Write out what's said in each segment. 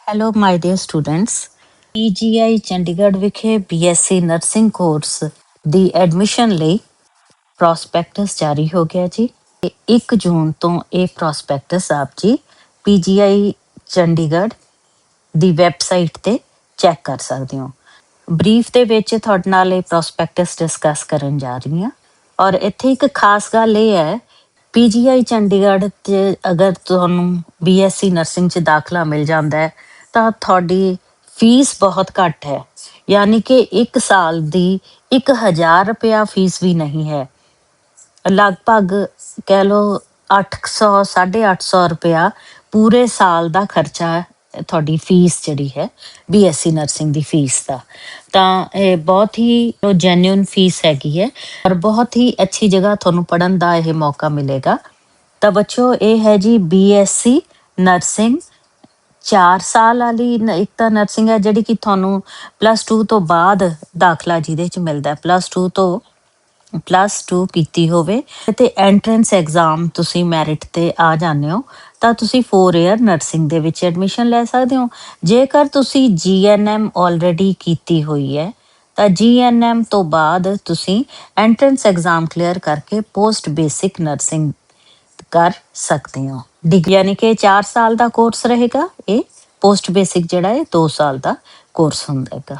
Hello my dear students, PGI Chandigarh ਵਿਖੇ BSc nursing course ਦੀ admission ਲਈ ਪ੍ਰੋਸਪੈਕਟਸ ਜਾਰੀ ਹੋ ਗਿਆ ਜੀ। ਤੇ 1 ਜੂਨ ਤੋਂ ਇਹ ਪ੍ਰੋਸਪੈਕਟਸ ਆਪ ਜੀ ਪੀਜੀਆਈ ਚੰਡੀਗੜ੍ਹ ਦੀ ਵੈਬਸਾਈਟ ਤੇ ਚੈੱਕ ਕਰ ਸਕਦੇ ਹੋ। ਬਰੀਫ ਦੇ ਵਿੱਚ ਤੁਹਾਡੇ ਨਾਲ ਇਹ ਪ੍ਰੋਸਪੈਕਟਸ ਡਿਸਕਸ ਕਰਨ ਜਾ ਰਹੀ ਹਾਂ। ਔਰ ਇੱਥੇ ਇੱਕ ਖਾਸ ਗੱਲ ਇਹ ਹੈ, ਪੀਜੀਆਈ ਚੰਡੀਗੜ੍ਹ 'ਚ ਅਗਰ ਤੁਹਾਨੂੰ ਬੀਐਸਸੀ ਨਰਸਿੰਗ 'ਚ ਦਾਖਲਾ ਮਿਲ ਜਾਂਦਾ ਹੈ ਤਾਂ ਤੁਹਾਡੀ ਫੀਸ ਬਹੁਤ ਘੱਟ ਹੈ, ਯਾਨੀ ਕਿ 1 ਸਾਲ ਦੀ 1000 ਰੁਪਇਆ ਫੀਸ ਵੀ ਨਹੀਂ ਹੈ। ਲਗਭਗ ਕਹਿ ਲਓ 800 850 ਰੁਪਇਆ ਪੂਰੇ ਸਾਲ ਦਾ ਖਰਚਾ ਤੁਹਾਡੀ ਫੀਸ ਜਿਹੜੀ ਹੈ ਬੀਐਸਸੀ ਨਰਸਿੰਗ ਦੀ ਫੀਸ ਦਾ। ਤਾਂ ਇਹ ਬਹੁਤ ਹੀ ਜੈਨੂਇਨ ਫੀਸ ਹੈਗੀ ਹੈ ਔਰ ਬਹੁਤ ਹੀ ਅੱਛੀ ਜਗ੍ਹਾ ਤੁਹਾਨੂੰ ਪੜ੍ਹਨ ਦਾ ਇਹ ਮੌਕਾ ਮਿਲੇਗਾ। ਤਾਂ ਬੱਚੋ ਇਹ ਹੈ ਜੀ ਬੀਐਸਸੀ ਨਰਸਿੰਗ 4 ਸਾਲ ਵਾਲੀ ਇੱਕ ਤਾਂ ਨਰਸਿੰਗ ਹੈ ਜਿਹੜੀ ਕਿ ਤੁਹਾਨੂੰ +2 ਤੋਂ ਬਾਅਦ ਦਾਖਲਾ ਜਿਹਦੇ 'ਚ ਮਿਲਦਾ, +2 ਕੀਤੀ ਹੋਵੇ ਤੇ ਐਂਟਰੈਂਸ ਐਗਜ਼ਾਮ ਤੁਸੀਂ ਮੈਰਿਟ ਤੇ ਆ ਜਾਂਦੇ ਹੋ ਤਾਂ ਤੁਸੀਂ 4 ਈਅਰ ਨਰਸਿੰਗ ਦੇ ਵਿੱਚ ਐਡਮਿਸ਼ਨ ਲੈ ਸਕਦੇ ਹੋ। ਜੇਕਰ ਤੁਸੀਂ ਜੀਐਨਐਮ ਆਲਰੇਡੀ ਕੀਤੀ ਹੋਈ ਹੈ ਤਾਂ ਜੀਐਨਐਮ ਤੋਂ ਬਾਅਦ ਤੁਸੀਂ ਐਂਟਰੈਂਸ ਐਗਜ਼ਾਮ ਕਲੀਅਰ ਕਰਕੇ ਪੋਸਟ ਬੇਸਿਕ ਨਰਸਿੰਗ ਕਰ ਸਕਦੇ ਹੋ। ਡਿਗਰੀ ਯਾਨੀ ਕਿ 4 ਸਾਲ ਦਾ ਕੋਰਸ ਰਹੇਗਾ, ਇਹ ਪੋਸਟ ਬੇਸਿਕ ਜਿਹੜਾ ਹੈ 2 ਸਾਲ ਦਾ ਕੋਰਸ ਹੁੰਦਾ ਹੈਗਾ।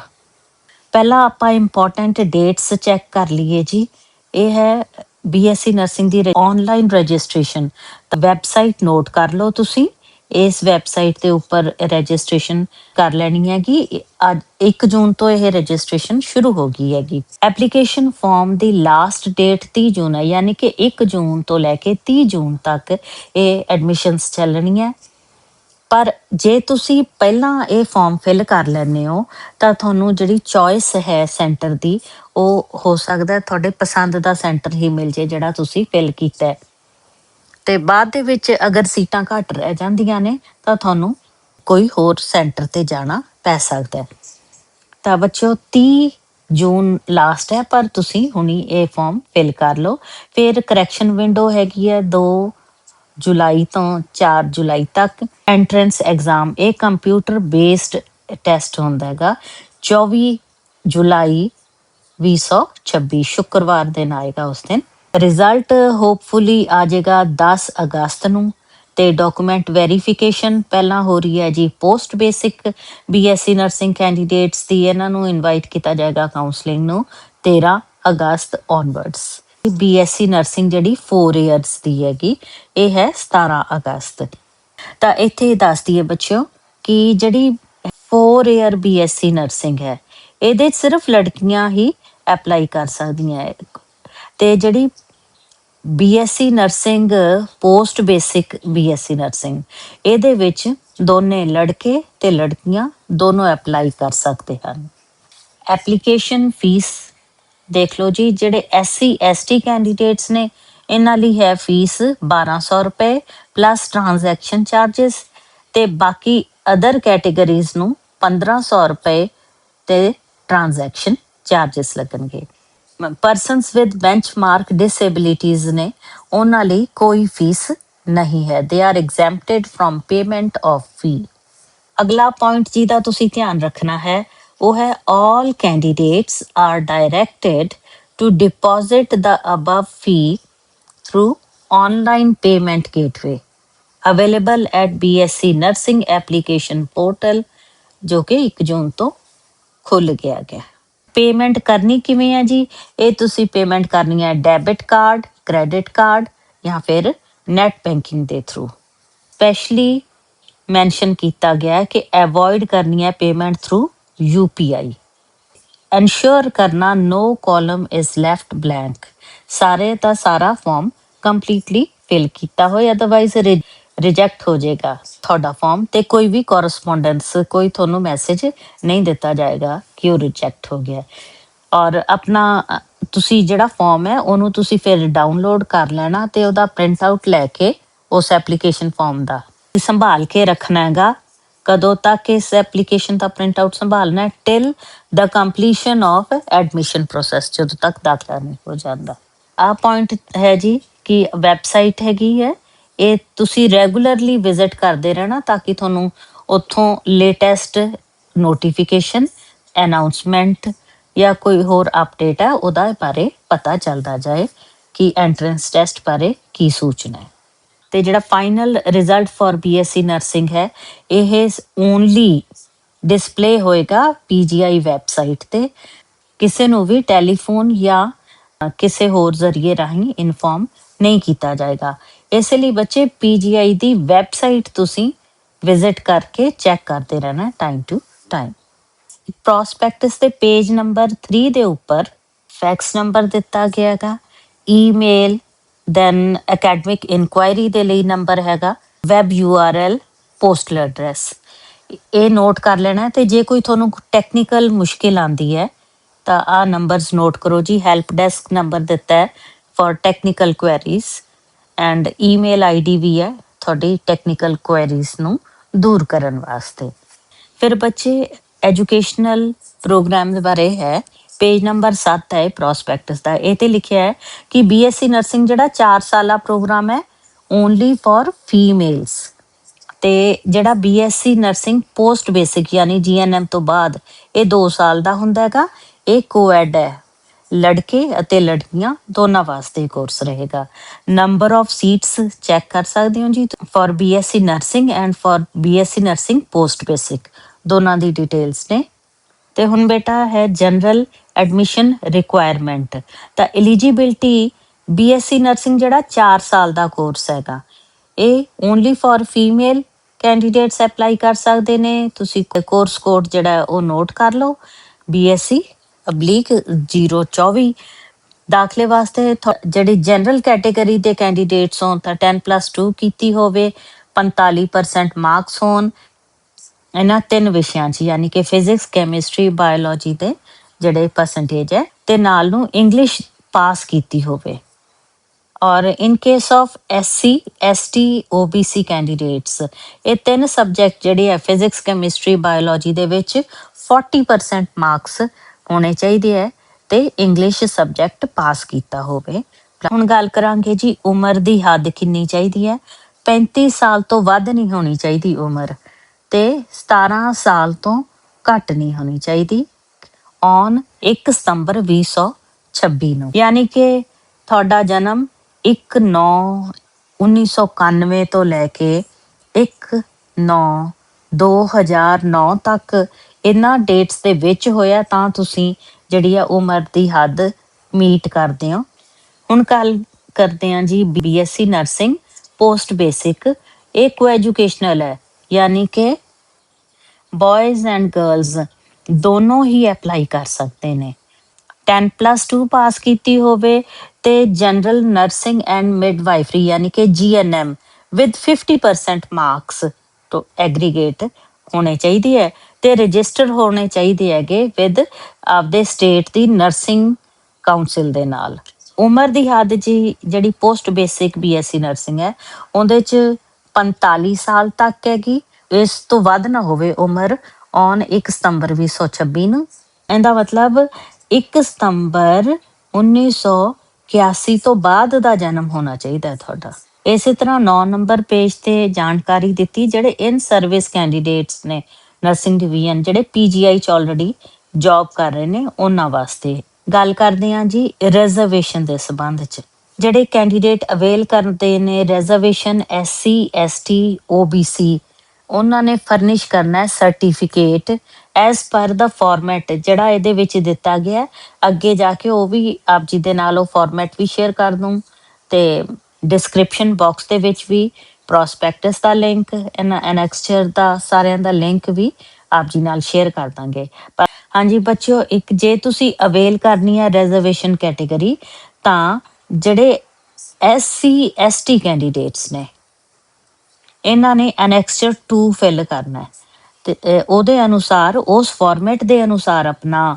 ਪਹਿਲਾਂ ਆਪਾਂ ਇੰਪੋਰਟੈਂਟ ਡੇਟਸ ਚੈੱਕ ਕਰ ਲਈਏ ਜੀ। ਇਹ ਹੈ ਬੀਐਸਸੀ ਨਰਸਿੰਗ ਦੀ ਆਨਲਾਈਨ ਰਜਿਸਟ੍ਰੇਸ਼ਨ। ਤਾਂ ਵੈਬਸਾਈਟ ਨੋਟ ਕਰ ਲਓ ਤੁਸੀਂ, ਇਸ ਵੈਬਸਾਈਟ ਦੇ ਉੱਪਰ ਰਜਿਸਟ੍ਰੇਸ਼ਨ ਕਰ ਲੈਣੀ ਹੈਗੀ। ਅੱਜ 1 ਜੂਨ ਤੋਂ ਇਹ ਰਜਿਸਟ੍ਰੇਸ਼ਨ ਸ਼ੁਰੂ ਹੋ ਗਈ ਹੈਗੀ। ਐਪਲੀਕੇਸ਼ਨ ਫਾਰਮ ਦੀ ਲਾਸਟ ਡੇਟ 30 ਜੂਨ ਹੈ, ਯਾਨੀ ਕਿ 1 ਜੂਨ ਤੋਂ ਲੈ ਕੇ 30 ਜੂਨ ਤੱਕ ਇਹ ਐਡਮਿਸ਼ਨਸ ਚੱਲਣੀਆਂ। ਪਰ ਜੇ ਤੁਸੀਂ ਪਹਿਲਾਂ ਇਹ ਫਾਰਮ ਫਿਲ ਕਰ ਲੈਂਦੇ ਹੋ ਤਾਂ ਤੁਹਾਨੂੰ ਜਿਹੜੀ ਚੋਇਸ ਹੈ ਸੈਂਟਰ ਦੀ, ਉਹ ਹੋ ਸਕਦਾ ਤੁਹਾਡੇ ਪਸੰਦ ਦਾ ਸੈਂਟਰ ਹੀ ਮਿਲ ਜੇ ਜਿਹੜਾ ਤੁਸੀਂ ਫਿਲ ਕੀਤਾ। ਤੇ ਬਾਅਦ ਦੇ ਵਿੱਚ ਅਗਰ ਸੀਟਾਂ ਘੱਟ ਰਹਿ ਜਾਂਦੀਆਂ ਨੇ ਤਾਂ ਤੁਹਾਨੂੰ ਕੋਈ ਹੋਰ ਸੈਂਟਰ ਤੇ ਜਾਣਾ ਪੈ ਸਕਦਾ। ਤਾਂ ਬੱਚਿਓ 30 ਜੂਨ ਲਾਸਟ ਹੈ, ਪਰ ਤੁਸੀਂ ਹੁਣੀ ਇਹ ਫਾਰਮ ਫਿਲ ਕਰ ਲਓ। ਫਿਰ ਕਰੈਕਸ਼ਨ ਵਿੰਡੋ ਹੈਗੀ ਹੈ 2 ਜੁਲਾਈ ਤੋਂ 4 ਜੁਲਾਈ ਤੱਕ। ਐਂਟਰੈਂਸ ਐਗਜ਼ਾਮ ਇਹ ਕੰਪਿਊਟਰ ਬੇਸਡ ਟੈਸਟ ਹੁੰਦਾ ਹੈਗਾ। 24 ਜੁਲਾਈ 2026 ਸ਼ੁੱਕਰਵਾਰ ਦਿਨ ਆਏਗਾ। ਉਸ ਦਿਨ ਰਿਜ਼ਲਟ ਹੋਪਫੁਲੀ ਆ ਜਾਏਗਾ 10 ਅਗਸਤ ਨੂੰ। ਤੇ ਡਾਕੂਮੈਂਟ ਵੈਰੀਫਿਕੇਸ਼ਨ ਪਹਿਲਾਂ ਹੋ ਰਹੀ ਹੈ ਜੀ post basic BSc nursing candidates ਦੀ। ਇਹਨਾਂ ਨੂੰ ਇਨਵਾਈਟ ਕੀਤਾ ਜਾਏਗਾ ਕਾਉਂਸਲਿੰਗ ਨੂੰ 13 ਅਗਸਤ ਔਨਵਰਡਸ। ਬੀਐਸਸੀ ਨਰਸਿੰਗ ਜਿਹੜੀ 4 ਈਅਰਸ ਦੀ ਹੈਗੀ, ਇਹ ਹੈ 17 ਅਗਸਤ। ਤਾਂ ਇੱਥੇ ਦੱਸ ਦਈਏ ਬੱਚਿਓ ਕਿ ਜਿਹੜੀ 4 ਈਅਰ ਬੀਐਸਸੀ ਨਰਸਿੰਗ ਹੈ ਇਹਦੇ 'ਚ ਸਿਰਫ ਲੜਕੀਆਂ ਹੀ ਅਪਲਾਈ ਕਰ ਸਕਦੀਆਂ ਹੈ। ਤੇ ਜਿਹੜੀ BSc nursing post basic BSc nursing, ਇਹਦੇ ਵਿੱਚ ਦੋਨੇ ਲੜਕੇ ਤੇ ਲੜਕੀਆਂ ਦੋਨੋਂ ਅਪਲਾਈ ਕਰ ਸਕਦੇ ਹਨ। ਐਪਲੀਕੇਸ਼ਨ ਫੀਸ ਦੇਖ ਲਓ ਜੀ। ਜਿਹੜੇ SC ST ਕੈਂਡੀਡੇਟਸ ਨੇ ਇਹਨਾਂ ਲਈ ਹੈ ਫੀਸ 1200 ਰੁਪਏ ਪਲੱਸ ਟ੍ਰਾਂਜੈਕਸ਼ਨ ਚਾਰजेस, ਤੇ ਬਾਕੀ ਅਦਰ ਕੈਟੇਗਰੀਜ਼ ਨੂੰ 1500 ਰੁਪਏ ਤੇ ਟ੍ਰਾਂਜੈਕਸ਼ਨ ਚਾਰजेस ਲੱਗਣਗੇ। ਪਰਸਨਸ ਵਿਦ ਬੈਂਚਮਾਰਕ ਡਿਸੇਬਿਲਿਟੀਜ਼ ਨੇ ਉਹਨਾਂ ਲਈ ਕੋਈ ਫੀਸ ਨਹੀਂ ਹੈ। They are exempted from payment of fee. ਅਗਲਾ ਪੁਆਇੰਟ ਜਿਹਦਾ ਤੁਸੀਂ ਧਿਆਨ ਰੱਖਣਾ ਹੈ ਉਹ ਹੈ all candidates are directed to deposit the above fee through online payment gateway available at BSc Nursing application portal, ਜੋ ਕਿ 1 ਜੂਨ ਤੋਂ ਖੁੱਲ ਗਿਆ। ਪੇਮੈਂਟ ਕਰਨੀ ਕਿਵੇਂ ਹੈ ਜੀ? ਇਹ ਤੁਸੀਂ ਪੇਮੈਂਟ ਕਰਨੀ ਹੈ ਡੈਬਿਟ ਕਾਰਡ, ਕ੍ਰੈਡਿਟ ਕਾਰਡ ਜਾਂ ਫਿਰ ਨੈਟ ਬੈਂਕਿੰਗ ਦੇ ਥਰੂ। ਸਪੈਸ਼ਲੀ ਮੈਂਸ਼ਨ ਕੀਤਾ ਗਿਆ ਕਿ ਅਵੋਇਡ ਕਰਨੀ ਹੈ ਪੇਮੈਂਟ ਥਰੂ UPI। ਇਨਸ਼ੋਰ ਕਰਨਾ no column is left blank। ਸਾਰੇ ਦਾ ਸਾਰਾ ਫਾਰਮ ਕੰਪਲੀਟਲੀ ਫਿਲ ਕੀਤਾ ਹੋਏ, ਅਦਰਵਾਈਜ਼ ਰਿਜੈਕਟ ਹੋ ਜਾਏਗਾ ਤੁਹਾਡਾ ਫਾਰਮ ਤੇ ਕੋਈ ਵੀ ਕੋਰਸਪੋਂਡੈਂਸ, ਕੋਈ ਤੁਹਾਨੂੰ ਮੈਸੇਜ ਨਹੀਂ ਦਿੱਤਾ ਜਾਏਗਾ ਕਿ ਉਹ ਰਿਜੈਕਟ ਹੋ ਗਿਆ। ਔਰ ਆਪਣਾ ਤੁਸੀਂ ਜਿਹੜਾ ਫਾਰਮ ਹੈ ਉਹਨੂੰ ਤੁਸੀਂ ਫਿਰ ਡਾਊਨਲੋਡ ਕਰ ਲੈਣਾ ਤੇ ਉਹਦਾ ਪ੍ਰਿੰਟ ਆਊਟ ਲੈ ਕੇ ਉਸ ਐਪਲੀਕੇਸ਼ਨ ਫਾਰਮ ਦਾ ਸੰਭਾਲ ਕੇ ਰੱਖਣਾ ਹੈਗਾ। ਕਦੋਂ ਤੱਕ ਇਸ ਐਪਲੀਕੇਸ਼ਨ ਦਾ ਪ੍ਰਿੰਟ ਆਊਟ ਸੰਭਾਲਣਾ? Till the completion of admission process, ਜਦੋਂ ਤੱਕ ਦਾਖਲਾ ਨਹੀਂ ਹੋ ਜਾਂਦਾ। ਆਹ ਪੁਆਇੰਟ ਹੈ ਜੀ ਕਿ ਵੈਬਸਾਈਟ ਹੈਗੀ ਹੈ, ਇਹ ਤੁਸੀਂ ਰੈਗੂਲਰਲੀ ਵਿਜ਼ਿਟ ਕਰਦੇ ਰਹਿਣਾ ਤਾਂ ਕਿ ਤੁਹਾਨੂੰ ਉੱਥੋਂ ਲੇਟੈਸਟ ਨੋਟੀਫਿਕੇਸ਼ਨ, ਅਨਾਉਂਸਮੈਂਟ ਜਾਂ ਕੋਈ ਹੋਰ ਅਪਡੇਟ ਹੈ ਉਹਦਾ ਬਾਰੇ ਪਤਾ ਚੱਲਦਾ ਜਾਏ ਕਿ ਐਂਟਰੈਂਸ ਟੈਸਟ ਬਾਰੇ ਕੀ ਸੂਚਨਾ ਹੈ। ਤੇ ਜਿਹੜਾ final result for BSc nursing ਹੈ ਇਹ ਓਨਲੀ ਡਿਸਪਲੇ ਹੋਏਗਾ PGI ਵੈਬਸਾਈਟ ਤੇ। ਕਿਸੇ ਨੂੰ ਵੀ ਟੈਲੀਫੋਨ ਜਾਂ ਕਿਸੇ ਹੋਰ ਜ਼ਰੀਏ ਰਾਹੀਂ ਇਨਫੋਰਮ ਨਹੀਂ ਕੀਤਾ ਜਾਏਗਾ। ਇਸ ਲਈ ਬੱਚੇ PGI ਦੀ ਵੈਬਸਾਈਟ ਤੁਸੀਂ ਵਿਜ਼ਿਟ ਕਰਕੇ ਚੈੱਕ ਕਰਦੇ ਰਹਿਣਾ ਟਾਈਮ ਟੂ ਟਾਈਮ। ਪ੍ਰੋਸਪੈਕਟਸ ਦੇ ਪੇਜ ਨੰਬਰ 3 ਦੇ ਉੱਪਰ ਫੈਕਸ ਨੰਬਰ ਦਿੱਤਾ ਗਿਆ ਹੈਗਾ, ਈਮੇਲ, ਦੈਨ ਅਕੈਡਮਿਕ ਇਨਕੁਆਇਰੀ ਦੇ ਲਈ ਨੰਬਰ ਹੈਗਾ, ਵੈਬ URL, ਪੋਸਟਲ ਐਡਰੈਸ। ਇਹ ਨੋਟ ਕਰ ਲੈਣਾ। ਤੇ ਜੇ ਕੋਈ ਤੁਹਾਨੂੰ ਟੈਕਨੀਕਲ ਮੁਸ਼ਕਿਲ ਆਉਂਦੀ ਹੈ ਤਾਂ ਆਹ ਨੰਬਰਸ ਨੋਟ ਕਰੋ ਜੀ। ਹੈਲਪ ਡੈਸਕ ਨੰਬਰ ਦਿੱਤਾ ਹੈ for technical queries, and email ID ਵੀ ਹੈ ਤੁਹਾਡੀ ਟੈਕਨੀਕਲ ਕੁਐਰੀਜ਼ ਨੂੰ ਦੂਰ ਕਰਨ ਵਾਸਤੇ। ਫਿਰ ਬੱਚੇ ਐਜੂਕੇਸ਼ਨਲ ਪ੍ਰੋਗਰਾਮ ਦੇ ਬਾਰੇ ਹੈ, ਪੇਜ ਨੰਬਰ 7 ਹੈ ਪ੍ਰੋਸਪੈਕਟਸ ਦਾ। ਇਹ ਤੇ ਲਿਖਿਆ ਹੈ ਕਿ BSc ਨਰਸਿੰਗ ਜਿਹੜਾ 4 ਸਾਲਾ ਪ੍ਰੋਗਰਾਮ ਹੈ ਓਨਲੀ ਫॉर ਫੀਮੇਲਸ। ਤੇ ਜਿਹੜਾ BSc ਨਰਸਿੰਗ ਪੋਸਟ ਬੇਸਿਕ ਯਾਨੀ GNM ਤੋਂ ਬਾਅਦ ਇਹ 2 ਸਾਲ ਦਾ ਹੁੰਦਾ ਹੈਗਾ। ਇਹ ਕੋਐਡ ਹੈ, ਲੜਕੇ ਅਤੇ ਲੜਕੀਆਂ ਦੋਨਾਂ ਵਾਸਤੇ ਕੋਰਸ ਰਹੇਗਾ। ਨੰਬਰ ਆਫ ਸੀਟਸ ਚੈੱਕ ਕਰ ਸਕਦੇ ਹੋ ਜੀ for BSc nursing and for BSc nursing post basic, ਦੋਨਾਂ ਦੀ ਡਿਟੇਲਸ ਨੇ। ਤੇ ਹੁਣ ਬੇਟਾ ਹੈ ਜਨਰਲ ਐਡਮਿਸ਼ਨ ਰਿਕੁਆਇਰਮੈਂਟ। ਤਾਂ ਐਲੀਜੀਬਿਲਟੀ BSc ਨਰਸਿੰਗ ਜਿਹੜਾ 4 ਸਾਲ ਦਾ ਕੋਰਸ ਹੈਗਾ ਇਹ only for female candidates apply ਕਰ ਸਕਦੇ ਨੇ। ਤੁਸੀਂ ਕੋਰਸ ਕੋਡ ਜਿਹੜਾ ਉਹ ਨੋਟ ਕਰ ਲਓ, BSc/024। ਦਾਖਲੇ ਵਾਸਤੇ ਜਿਹੜੀ ਜਨਰਲ ਕੈਟੇਗਰੀ ਦੇ ਕੈਂਡੀਡੇਟਸ ਹੋਣ ਤਾਂ 10+2 ਕੀਤੀ ਹੋਵੇ, 45% ਮਾਰਕਸ ਹੋਣ ਇਹਨਾਂ 3 ਵਿਸ਼ਿਆਂ 'ਚ ਯਾਨੀ ਕਿ ਫਿਜ਼ਿਕਸ, ਕੈਮਿਸਟਰੀ, ਬਾਇਓਲੋਜੀ ਦੇ ਜਿਹੜੇ ਪਰਸੈਂਟੇਜ ਹੈ, ਤੇ ਨਾਲ ਨੂੰ ਇੰਗਲਿਸ਼ ਪਾਸ ਕੀਤੀ ਹੋਵੇ। ਔਰ in case of SC ST OBC candidates ਇਹ 3 ਸਬਜੈਕਟ ਜਿਹੜੇ ਆ ਫਿਜ਼ਿਕਸ, ਕੈਮਿਸਟਰੀ, ਬਾਇਓਲੋਜੀ ਦੇ ਵਿੱਚ 40% ਮਾਰਕਸ ਹੋਣੇ ਚਾਹੀਦੇ ਹੈ ਤੇ ਇੰਗਲਿਸ਼ ਸਬਜੈਕਟ ਪਾਸ ਕੀਤਾ ਹੋਵੇ। ਹੁਣ ਗੱਲ ਕਰਾਂਗੇ ਜੀ ਉਮਰ ਦੀ ਹੱਦ ਕਿੰਨੀ ਚਾਹੀਦੀ ਹੈ। 35 ਸਾਲ ਤੋਂ ਵੱਧ ਨਹੀਂ ਹੋਣੀ ਚਾਹੀਦੀ ਉਮਰ, ਤੇ 17 ਸਾਲ ਤੋਂ ਘੱਟ ਨਹੀਂ ਹੋਣੀ ਚਾਹੀਦੀ ਔਨ 1 ਸਤੰਬਰ 2026 ਨੂੰ। ਯਾਨੀ ਕਿ ਤੁਹਾਡਾ ਜਨਮ 1/9/1991 ਤੋਂ ਲੈ ਕੇ 1/9/2009 ਤੱਕ ਇਹਨਾਂ ਡੇਟਸ ਦੇ ਵਿੱਚ ਹੋਇਆ ਤਾਂ ਤੁਸੀਂ ਜਿਹੜੀ ਆ ਉਮਰ ਦੀ ਹੱਦ ਮੀਟ ਕਰਦੇ ਹੋ। ਹੁਣ ਗੱਲ ਕਰਦੇ ਹਾਂ ਜੀ BSc ਨਰਸਿੰਗ ਪੋਸਟ ਬੇਸਿਕ। ਇਹ ਕੋ ਐਜੂਕੇਸ਼ਨਲ ਹੈ ਯਾਨੀ ਕਿ ਬॉयਜ਼ ਐਂਡ ਗਰਲਸ ਦੋਨੋਂ ਹੀ ਅਪਲਾਈ ਕਰ ਸਕਦੇ ਨੇ। 10+2 ਪਾਸ ਕੀਤੀ ਹੋਵੇ ਤੇ ਜਨਰਲ ਨਰਸਿੰਗ ਐਂਡ ਮਿਡਵਾਈਫਰੀ ਯਾਨੀ ਕਿ GNM ਵਿਦ 50% ਮਾਰਕਸ ਤੋਂ ਐਗਰੀਗੇਟ ਹੋਣੇ ਚਾਹੀਦੀ ਹੈ ਤੇ ਰਜਿਸਟਰ ਹੋਣੇ ਚਾਹੀਦੇ ਹੈਗੇ ਵਿਦ ਆਪਦੇ ਸਟੇਟ ਦੀ ਨਰਸਿੰਗ ਕਾਉਂਸਲ ਦੇ ਨਾਲ। ਉਮਰ ਦੀ ਹੱਦ ਜੀ ਜਿਹੜੀ ਪੋਸਟ ਬੇਸਿਕ BSc ਨਰਸਿੰਗ ਹੈ ਉਹਦੇ 'ਚ 45 ਸਾਲ ਤੱਕ ਹੈਗੀ, ਇਸ ਤੋਂ ਵੱਧ ਨਾ ਹੋਵੇ ਉਮਰ ਔਨ 1 ਸਤੰਬਰ 2026 ਨੂੰ। ਇਹਦਾ ਮਤਲਬ 1 ਸਤੰਬਰ 1981 ਤੋਂ ਬਾਅਦ ਦਾ ਜਨਮ ਹੋਣਾ ਚਾਹੀਦਾ ਤੁਹਾਡਾ। ਇਸੇ ਤਰ੍ਹਾਂ 9 ਨੰਬਰ ਪੇਜ ਤੇ ਜਾਣਕਾਰੀ ਦਿੱਤੀ ਜਿਹੜੇ ਇਨ ਸਰਵਿਸ ਕੈਂਡੀਡੇਟਸ ਨੇ ਨਰਸਿੰਗ ਡਿਵੀਜ਼ਨ ਜਿਹੜੇ PGI 'ਚ ਆਲਰੇਡੀ ਜੌਬ ਕਰ ਰਹੇ ਨੇ ਉਹਨਾਂ ਵਾਸਤੇ। ਗੱਲ ਕਰਦੇ ਹਾਂ ਜੀ ਰਿਜ਼ਰਵੇਸ਼ਨ ਦੇ ਸੰਬੰਧ 'ਚ। ਜਿਹੜੇ ਕੈਂਡੀਡੇਟ ਅਵੇਲ ਕਰਦੇ ਨੇ ਰਿਜ਼ਰਵੇਸ਼ਨ SC ST OBC ਉਹਨਾਂ ਨੇ ਫਰਨਿਸ਼ ਕਰਨਾ ਸਰਟੀਫਿਕੇਟ ਐਜ਼ ਪਰ ਦਾ ਫਾਰਮੈਟ ਜਿਹੜਾ ਇਹਦੇ ਵਿੱਚ ਦਿੱਤਾ ਗਿਆ। ਅੱਗੇ ਜਾ ਕੇ ਉਹ ਵੀ ਆਪ ਜੀ ਦੇ ਨਾਲ ਉਹ ਫਾਰਮੈਟ ਵੀ ਸ਼ੇਅਰ ਕਰ ਦੂੰ ਤੇ ਡਿਸਕ੍ਰਿਪਸ਼ਨ ਬਾਕਸ ਦੇ ਵਿੱਚ ਵੀ ਪ੍ਰੋਸਪੈਕਟਸ ਦਾ ਲਿੰਕ, ਐਨੈਕਸਚਰ ਦਾ ਸਾਰਿਆਂ ਦਾ ਲਿੰਕ ਵੀ ਆਪ ਜੀ ਨਾਲ ਸ਼ੇਅਰ ਕਰ ਦਾਂਗੇ। ਪਰ ਹਾਂਜੀ ਬੱਚਿਓ, ਇੱਕ ਜੇ ਤੁਸੀਂ ਅਵੇਲ ਕਰਨੀ ਹੈ ਰਿਜ਼ਰਵੇਸ਼ਨ ਕੈਟੇਗਰੀ ਤਾਂ ਜਿਹੜੇ SC ST ਕੈਂਡੀਡੇਟਸ ਨੇ ਇਹਨਾਂ ਨੇ ਐਨੈਕਸਚਰ 2 ਫਿਲ ਕਰਨਾ ਤੇ ਉਹਦੇ ਅਨੁਸਾਰ ਉਸ ਫਾਰਮੈਟ ਦੇ ਅਨੁਸਾਰ ਆਪਣਾ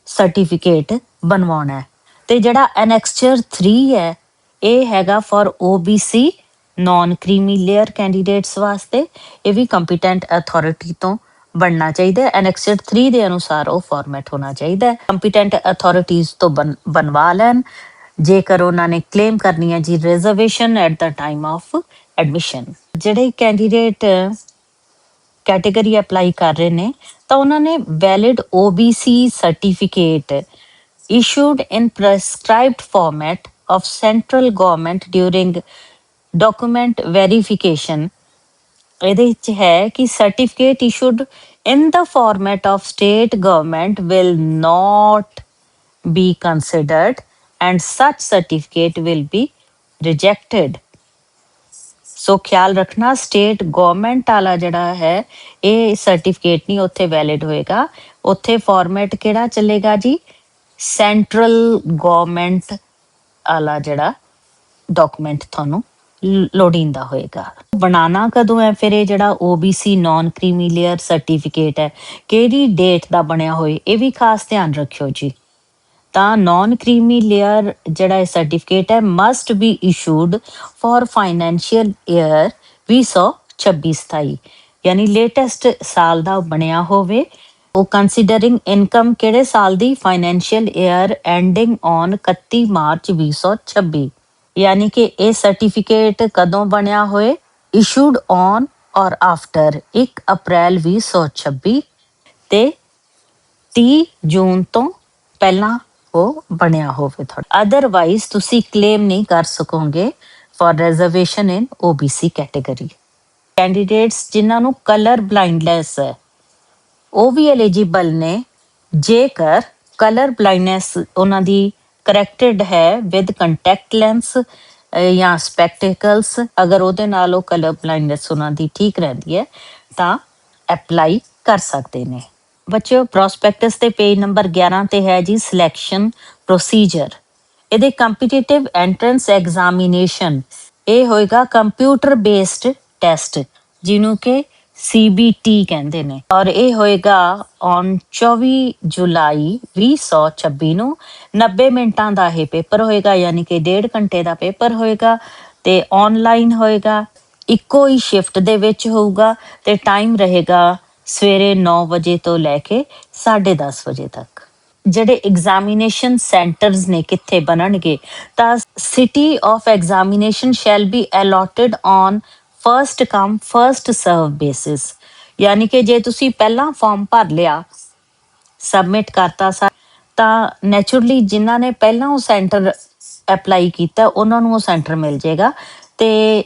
ਸਰਟੀਫਿਕੇਟ ਬਣਵਾਉਣਾ। ਤੇ ਜਿਹੜਾ ਐਨੈਕਸਚਰ 3 ਹੈ ਇਹ ਹੈਗਾ for OBC non creamy layer candidates ਵਾਸਤੇ। ਇਹ ਵੀ ਕੰਪੀਟੈਂਟ ਅਥਾਰਟੀ ਤੋਂ ਬਣਨਾ ਚਾਹੀਦਾ। ਐਨੈਕਸਚਰ 3 ਦੇ ਅਨੁਸਾਰ ਉਹ ਫਾਰਮੈਟ ਹੋਣਾ ਚਾਹੀਦਾ। ਕੰਪੀਟੈਂਟ ਅਥਾਰਟੀਜ਼ ਤੋਂ ਬਣਵਾ ਲੈਣ ਜੇਕਰ ਉਹਨਾਂ ਨੇ ਕਲੇਮ ਕਰਨੀ ਹੈ ਜੀ reservation at the time of admission. ਜਿਹੜੇ ਕੈਂਡੀਡੇਟ ਕੈਟਾਗਰੀ ਅਪਲਾਈ ਕਰ ਰਹੇ ਨੇ ਤਾਂ ਉਹਨਾਂ ਨੇ valid OBC certificate issued in prescribed format of central government during document verification ਇਹਦੇ ਵਿੱਚ ਹੈ ਕਿ certificate issued in the format of state government will not be considered and such certificate will be rejected. ਸੋ ਖਿਆਲ ਰੱਖਣਾ state government ਵਾਲਾ ਜਿਹੜਾ ਹੈ ਇਹ ਸਰਟੀਫਿਕੇਟ ਨਹੀਂ ਉੱਥੇ ਵੈਲਿਡ ਹੋਏਗਾ। ਉੱਥੇ ਫਾਰਮੈਟ ਕਿਹੜਾ ਚੱਲੇਗਾ ਜੀ? ਸੈਂਟਰਲ ਗਵਰਨਮੈਂਟ ਵਾਲਾ ਜਿਹੜਾ ਡਾਕੂਮੈਂਟ ਤੁਹਾਨੂੰ ਲੋੜੀਂਦਾ ਹੋਏਗਾ। ਬਣਾਉਣਾ ਕਦੋਂ ਹੈ ਫਿਰ ਇਹ ਜਿਹੜਾ OBC non creamy layer certificate ਹੈ, ਕਿਹੜੀ ਡੇਟ ਦਾ ਬਣਿਆ ਹੋਏ, ਇਹ ਵੀ ਖਾਸ ਧਿਆਨ ਰੱਖਿਓ ਜੀ। ਤਾਂ ਨਾਨ ਕ੍ਰੀਮੀ ਲੇਅਰ ਜਿਹੜਾ ਇਹ ਸਰਟੀਫਿਕੇਟ ਹੈ must B issued for financial year 2026-27 ਯਾਨੀ ਲੇਟੈਸਟ ਸਾਲ ਦਾ ਬਣਿਆ ਹੋਵੇ। ਉਹ ਕੰਸੀਡਰਿੰਗ ਇਨਕਮ ਕਿਹੜੇ ਸਾਲ ਦੀ? Financial year ending on 31 March 2026 ਯਾਨੀ ਕਿ ਇਹ ਸਰਟੀਫਿਕੇਟ ਕਦੋਂ ਬਣਿਆ ਹੋਏ? ਇਸ਼ੂਡ ਔਨ ਔਰ ਆਫਟਰ 1 ਅਪ੍ਰੈਲ 2026 ਤੇ 30 ਜੂਨ ਤੋਂ ਪਹਿਲਾਂ ਉਹ ਬਣਿਆ ਹੋਵੇ ਤੁਹਾਡਾ। ਅਦਰਵਾਈਜ਼ ਤੁਸੀਂ ਕਲੇਮ ਨਹੀਂ ਕਰ ਸਕੋਗੇ for reservation in OBC category. Candidates ਜਿਨ੍ਹਾਂ ਨੂੰ ਕਲਰ ਬਲਾਈਂਡਨੈਸ ਹੈ ਉਹ ਵੀ ਐਲੀਜੀਬਲ ਨੇ ਜੇਕਰ ਕਲਰ ਬਲਾਈਂਡਨੈਸ ਉਹਨਾਂ ਦੀ ਕਰੈਕਟਡ ਹੈ ਵਿਦ ਕੰਟੈਕਟ ਲੈਂਸ ਜਾਂ ਸਪੈਕਟੀਕਲਸ। ਅਗਰ ਉਹਦੇ ਨਾਲ ਉਹ ਕਲਰ ਬਲਾਈਂਡਨੈਸ ਉਹਨਾਂ ਦੀ ਠੀਕ ਰਹਿੰਦੀ ਹੈ ਤਾਂ ਅਪਲਾਈ ਕਰ ਸਕਦੇ ਨੇ। ਬੱਚਿਓ ਪ੍ਰੋਸਪੈਕਟਸ ਤੇ ਪੇਜ ਨੰਬਰ 11 ਤੇ ਹੈ ਜੀ ਸਿਲੈਕਸ਼ਨ ਪ੍ਰੋਸੀਜਰ। ਇਹਦੇ ਕੰਪੀਟੀਟਿਵ ਐਂਟਰੈਂਸ ਐਗਜ਼ਾਮੀਨੇਸ਼ਨ ਇਹ ਹੋਏਗਾ ਕੰਪਿਊਟਰ ਬੇਸਡ ਟੈਸਟ ਜਿਹਨੂੰ ਕਿ CBT ਕਹਿੰਦੇ ਨੇ ਔਰ ਇਹ ਹੋਏਗਾ ਔਨ 24 ਜੁਲਾਈ 2026 ਨੂੰ। 90 ਮਿੰਟਾਂ ਦਾ ਇਹ ਪੇਪਰ ਹੋਏਗਾ ਯਾਨੀ ਕਿ 1.5 ਘੰਟੇ ਦਾ ਪੇਪਰ ਹੋਏਗਾ ਤੇ ਆਨਲਾਈਨ ਹੋਏਗਾ। ਇੱਕੋ ਹੀ ਸ਼ਿਫਟ ਦੇ ਵਿੱਚ ਹੋਊਗਾ ਤੇ ਟਾਈਮ ਰਹੇਗਾ ਸਵੇਰੇ 9 ਵਜੇ ਤੋਂ ਲੈ ਕੇ 10:30 ਵਜੇ ਤੱਕ। ਜਿਹੜੇ ਐਗਜ਼ਾਮੀਨੇਸ਼ਨ ਸੈਂਟਰਸ ਨੇ ਕਿੱਥੇ ਬਣਨਗੇ ਤਾਂ city of examination shall be allotted on first come first serve basis ਯਾਨੀ ਕਿ ਜੇ ਤੁਸੀਂ ਪਹਿਲਾਂ ਫਾਰਮ ਭਰ ਲਿਆ ਸਬਮਿਟ ਕਰਤਾ ਤਾਂ ਨੈਚੁਰਲੀ ਜਿਨ੍ਹਾਂ ਨੇ ਪਹਿਲਾਂ ਉਹ ਸੈਂਟਰ ਅਪਲਾਈ ਕੀਤਾ ਉਹਨਾਂ ਨੂੰ ਉਹ ਸੈਂਟਰ ਮਿਲ ਜਾਏਗਾ ਤੇ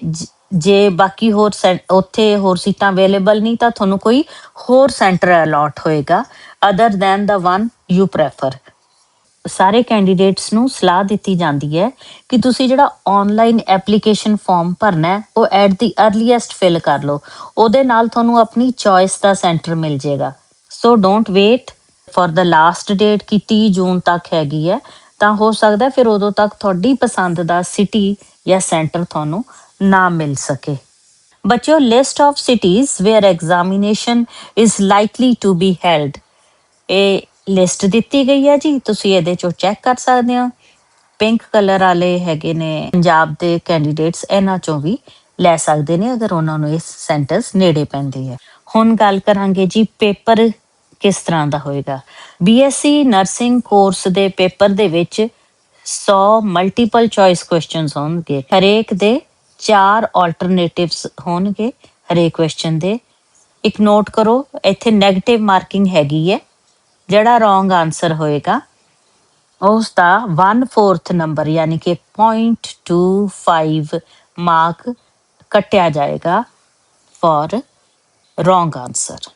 ਜੇ ਬਾਕੀ ਹੋਰ ਉੱਥੇ ਹੋਰ ਸੀਟਾਂ ਅਵੇਲੇਬਲ ਨਹੀਂ ਤਾਂ ਤੁਹਾਨੂੰ ਕੋਈ ਹੋਰ ਸੈਂਟਰ ਅਲਾਟ ਹੋਏਗਾ other than the one you prefer. ਸਾਰੇ ਕੈਂਡੀਡੇਟਸ ਨੂੰ ਸਲਾਹ ਦਿੱਤੀ ਜਾਂਦੀ ਹੈ ਕਿ ਤੁਸੀਂ ਜਿਹੜਾ ਆਨਲਾਈਨ ਐਪਲੀਕੇਸ਼ਨ ਫਾਰਮ ਭਰਨਾ ਉਹ ਐਟ ਦੀ ਅਰਲੀਐਸਟ ਫਿਲ ਕਰ ਲਓ, ਉਹਦੇ ਨਾਲ ਤੁਹਾਨੂੰ ਆਪਣੀ ਚੋਇਸ ਦਾ ਸੈਂਟਰ ਮਿਲ ਜਾਏਗਾ। So don't wait for the last date ਕਿ 30 ਜੂਨ ਤੱਕ ਹੈਗੀ ਹੈ ਤਾਂ ਹੋ ਸਕਦਾ ਫਿਰ ਉਦੋਂ ਤੱਕ ਤੁਹਾਡੀ ਪਸੰਦ ਦਾ ਸਿਟੀ ਜਾਂ ਸੈਂਟਰ ਤੁਹਾਨੂੰ ਨਾ ਮਿਲ ਸਕੇ। ਬੱਚਿਓ list of cities where examination is likely to be held ਇਹ ਲਿਸਟ ਦਿੱਤੀ ਗਈ ਹੈ ਜੀ, ਤੁਸੀਂ ਇਹਦੇ ਚੋਂ ਚੈੱਕ ਕਰ ਸਕਦੇ ਹੋ। ਪਿੰਕ ਕਲਰ ਵਾਲੇ ਹੈਗੇ ਨੇ ਪੰਜਾਬ ਦੇ ਕੈਂਡੀਡੇਟਸ, ਇਹਨਾਂ ਚੋਂ ਵੀ ਲੈ ਸਕਦੇ ਨੇ ਅਗਰ ਉਹਨਾਂ ਨੂੰ ਇਸ ਸੈਂਟਰਸ ਨੇੜੇ ਪੈਂਦੇ ਹੈ। ਹੁਣ ਗੱਲ ਕਰਾਂਗੇ ਜੀ ਪੇਪਰ ਕਿਸ ਤਰ੍ਹਾਂ ਦਾ ਹੋਏਗਾ। BSc ਨਰਸਿੰਗ ਕੋਰਸ ਦੇ ਪੇਪਰ ਦੇ ਵਿੱਚ 100 ਮਲਟੀਪਲ ਚੋਇਸ ਕੁਐਸਚਨਸ ਹੋਣਗੇ। ਹਰੇਕ ਦੇ 4 ਆਲਟਰਨੇਟਿਵਸ ਹੋਣਗੇ ਹਰੇਕ ਕੁਐਸਚਨ ਦੇ। ਇੱਕ ਨੋਟ ਕਰੋ ਇੱਥੇ ਨੈਗੇਟਿਵ ਮਾਰਕਿੰਗ ਹੈਗੀ ਹੈ। ਜਿਹੜਾ ਰੋਂਗ ਆਨਸਰ ਹੋਏਗਾ ਉਸ ਦਾ 1/4 ਨੰਬਰ ਯਾਨੀ ਕਿ 0.25 ਮਾਰਕ ਕੱਟਿਆ ਜਾਏਗਾ ਫॉर ਰੋਂਗ ਆਨਸਰ।